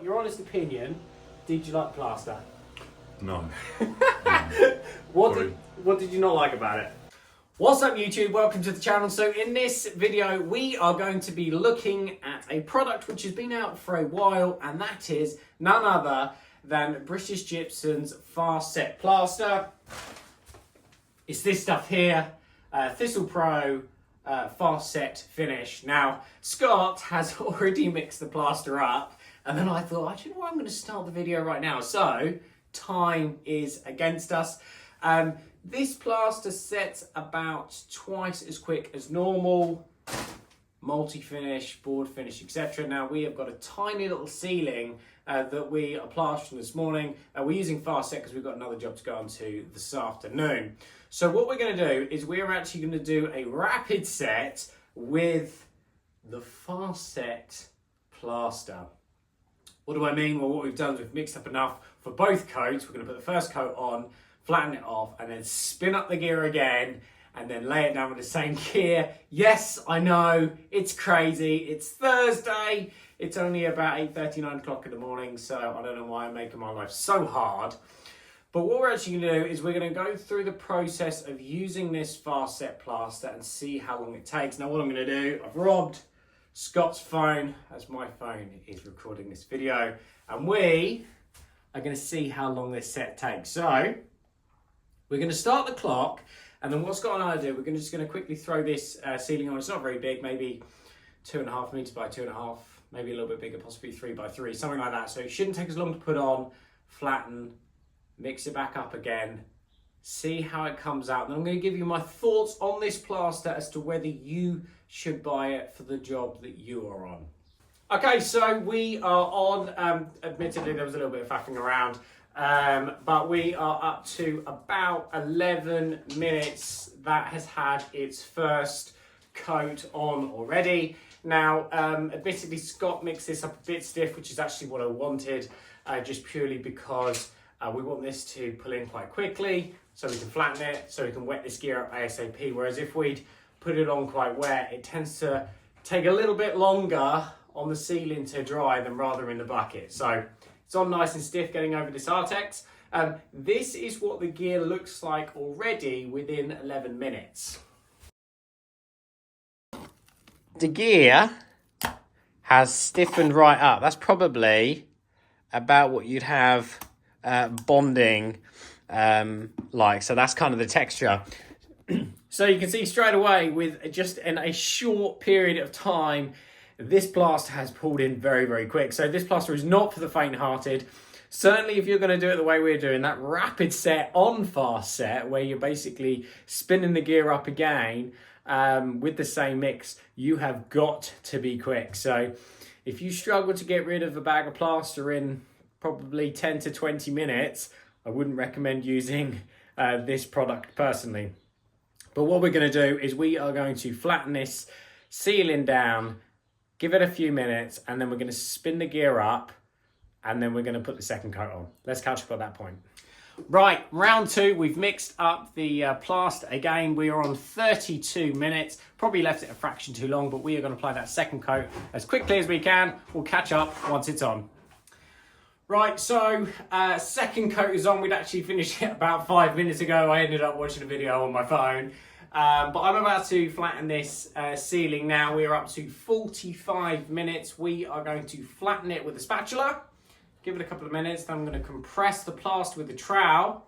your honest opinion, did you like Plaster? No. What did you not like about it? What's up YouTube, welcome to the channel. So in this video we are going to be looking at a product which has been out for a while, and that is none other than British Gypsum's FastSet Plaster. It's this stuff here, Thistle Pro FastSet finish. Now Scott has already mixed the plaster up, and then I thought, actually, you know what, I'm going to start the video right now. So time is against us. This plaster sets about twice as quick as normal, multi-finish, board finish, etc. Now we have got a tiny little ceiling that we are plastering this morning. We're using FastSet because we've got another job to go on to this afternoon. So what we're going to do is we're actually going to do a rapid set with the FastSet plaster. What do I mean? Well, what we've done is we've mixed up enough for both coats. We're going to put the first coat on, flatten it off, and then spin up the gear again, and then lay it down with the same gear. Yes, I know, it's crazy. It's Thursday. It's only about 8:30, 9 o'clock in the morning, so I don't know why I'm making my life so hard. But what we're actually going to do is we're going to go through the process of using this FastSet plaster and see how long it takes. Now what I'm going to do, I've robbed Scott's phone, as my phone is recording this video, and we are going to see how long this set takes. So we're going to start the clock, and then what Scott and I do, we're just going to quickly throw this ceiling on. It's not very big, maybe 2.5 meters by 2.5, maybe a little bit bigger, possibly 3 by 3, something like that. So it shouldn't take as long to put on, flatten, mix it back up again, see how it comes out. Then I'm going to give you my thoughts on this plaster as to whether you should buy it for the job that you are on. Okay, so we are on, admittedly there was a little bit of faffing around, but we are up to about 11 minutes. That has had its first coat on already. Now, admittedly, Scott mixed this up a bit stiff, which is actually what I wanted, just purely because we want this to pull in quite quickly, so we can flatten it, so we can wet this gear up ASAP. Whereas if we'd put it on quite wet, it tends to take a little bit longer on the ceiling to dry than rather in the bucket. So it's on nice and stiff getting over this Artex. This is what the gear looks like already within 11 minutes. The gear has stiffened right up. That's probably about what you'd have bonding like. So that's kind of the texture. So you can see straight away with just in a short period of time, this plaster has pulled in very, very quick. So this plaster is not for the faint-hearted. Certainly if you're going to do it the way we're doing, that rapid set on FastSet, where you're basically spinning the gear up again with the same mix, you have got to be quick. So if you struggle to get rid of a bag of plaster in probably 10 to 20 minutes, I wouldn't recommend using this product personally. But what we're going to do is we are going to flatten this ceiling down, give it a few minutes, and then we're going to spin the gear up, and then we're going to put the second coat on. Let's catch up at that point. Right, round two, we've mixed up the plaster again. We are on 32 minutes, probably left it a fraction too long, but we are going to apply that second coat as quickly as we can. We'll catch up once it's on. Right, so second coat is on. We'd actually finished it about 5 minutes ago. I ended up watching a video on my phone. But I'm about to flatten this ceiling now. We are up to 45 minutes. We are going to flatten it with a spatula. Give it a couple of minutes. Then I'm going to compress the plaster with the trowel.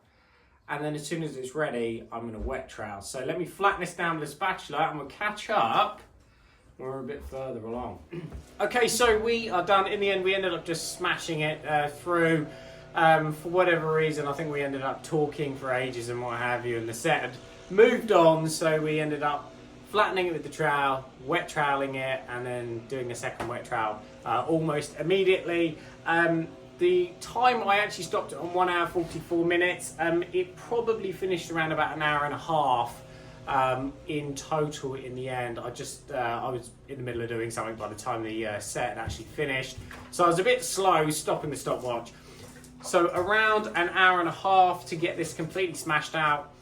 And then as soon as it's ready, I'm going to wet trowel. So let me flatten this down with a spatula and we'll catch up when we're a bit further along. Okay, so we are done. In the end, we ended up just smashing it through. For whatever reason, I think we ended up talking for ages and what have you, and the set had moved on, so we ended up flattening it with the trowel, wet troweling it, and then doing a second wet trowel almost immediately. The time I actually stopped it on 1 hour 44 minutes. It probably finished around about an hour and a half in total in the end. I was in the middle of doing something by the time the set had actually finished, so I was a bit slow stopping the stopwatch. So around an hour and a half to get this completely smashed out.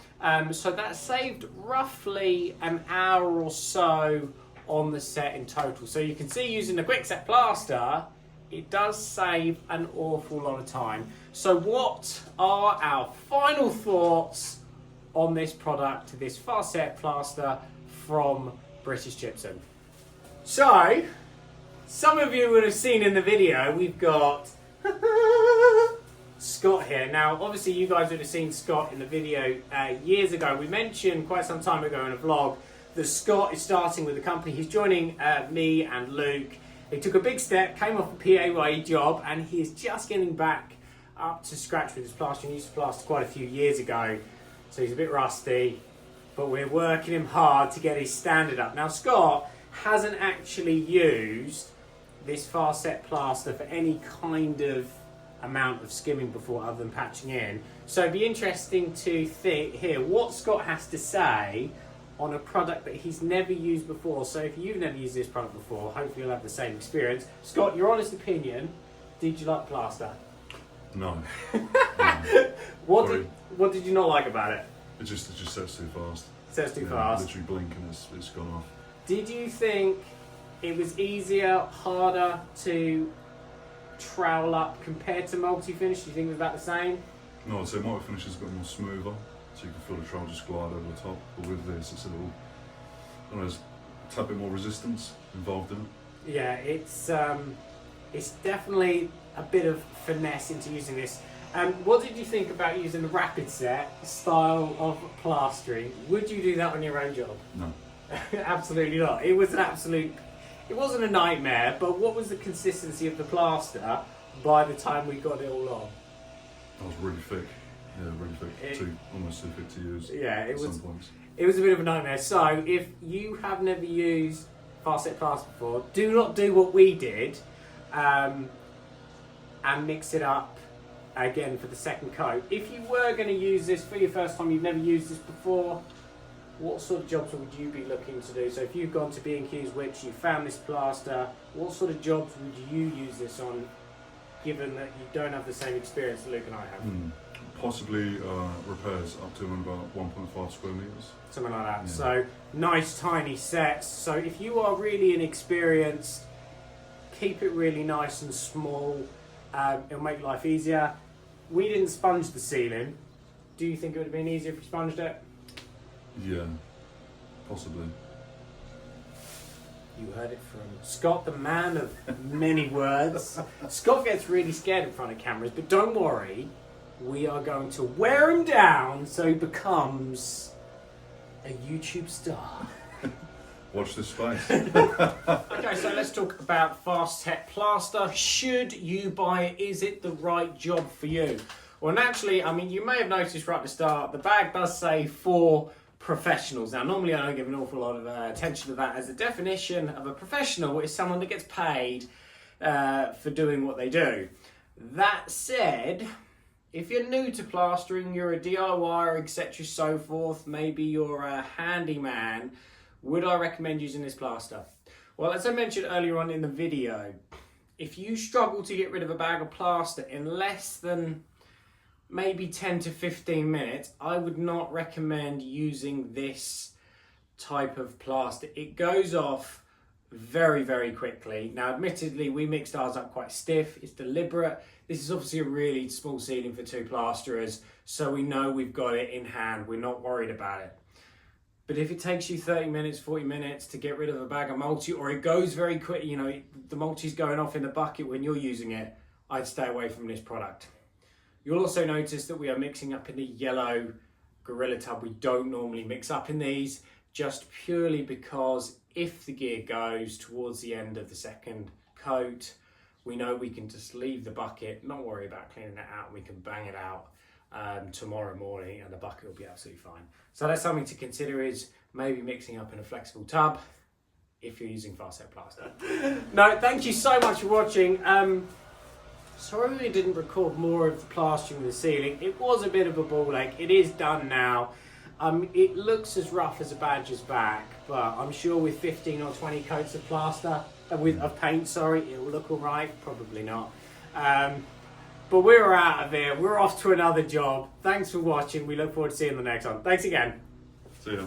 So that saved roughly an hour or so on the set in total. So you can see using the quick set plaster, it does save an awful lot of time. So what are our final thoughts on this product, this FastSet plaster from British Gypsum? So, some of you would have seen in the video, we've got Scott here. Now, obviously you guys would have seen Scott in the video years ago. We mentioned quite some time ago in a vlog that Scott is starting with the company. He's joining me and Luke. He took a big step, came off a PAYE job, and he is just getting back up to scratch with his plastering. He used to plaster quite a few years ago, so he's a bit rusty, but we're working him hard to get his standard up. Now, Scott hasn't actually used this FastSet plaster for any kind of amount of skimming before other than patching in. So it'd be interesting to hear what Scott has to say on a product that he's never used before. So if you've never used this product before, hopefully you'll have the same experience. Scott, your honest opinion, did you like plaster? No. What did you not like about it? It just sets too fast. Sets too fast. Literally blink and it's gone off. Did you think it was easier, harder to trowel up compared to multi-finish? Do you think it was about the same? No, I'd say multi-finish is a bit more smoother, so you can feel the trowel just glide over the top. But with this, it's a little, I don't know, there's a tad bit more resistance involved in it. Yeah, it's definitely a bit of finesse into using this. What did you think about using the rapid set style of plastering? Would you do that on your own job? No. Absolutely not. It was it wasn't a nightmare, but what was the consistency of the plaster by the time we got it all on? That was really thick. Yeah, really thick. Almost too thick to use. Yeah, at some points. It was a bit of a nightmare. So if you have never used FastSet plaster before, do not do what we did and mix it up again for the second coat. If you were going to use this for your first time, you've never used this before, what sort of jobs would you be looking to do? So if you've gone to B&Q's Witch, you found this plaster, what sort of jobs would you use this on, given that you don't have the same experience that Luke and I have? Possibly repairs up to about 1.5 square metres. Something like that. Yeah. So nice tiny sets. So if you are really inexperienced, keep it really nice and small. It'll make life easier. We didn't sponge the ceiling. Do you think it would have been easier if we sponged it? Yeah, possibly. You heard it from Scott, the man of many words. Scott gets really scared in front of cameras, but don't worry. We are going to wear him down so he becomes a YouTube star. Watch this space. Okay, so let's talk about FastSet plaster. Should you buy it? Is it the right job for you? Well, naturally, I mean, you may have noticed right at the start, the bag does say for professionals. Now, normally I don't give an awful lot of attention to that, as the definition of a professional is someone that gets paid for doing what they do. That said, if you're new to plastering, you're a DIYer, etc., so forth, maybe you're a handyman, would I recommend using this plaster? Well, as I mentioned earlier on in the video, if you struggle to get rid of a bag of plaster in less than maybe 10 to 15 minutes, I would not recommend using this type of plaster. It goes off very, very quickly. Now, admittedly, we mixed ours up quite stiff. It's deliberate. This is obviously a really small ceiling for two plasterers, so we know we've got it in hand. We're not worried about it. But if it takes you 30 minutes, 40 minutes to get rid of a bag of multi, or it goes very quick, you know, the multi's going off in the bucket when you're using it, I'd stay away from this product. You'll also notice that we are mixing up in the yellow Gorilla Tub. We don't normally mix up in these, just purely because if the gear goes towards the end of the second coat, we know we can just leave the bucket, not worry about cleaning it out, and we can bang it out tomorrow morning and the bucket will be absolutely fine. So that's something to consider, is maybe mixing up in a flexible tub if you're using FastSet plaster. No, thank you so much for watching. Sorry we didn't record more of the plastering of the ceiling. It was a bit of a ball ache. It is done now. It looks as rough as a badger's back, but I'm sure with 15 or 20 coats of plaster, of paint, sorry, it'll look all right. Probably not. But we're out of here. We're off to another job. Thanks for watching. We look forward to seeing you in the next one. Thanks again. See ya.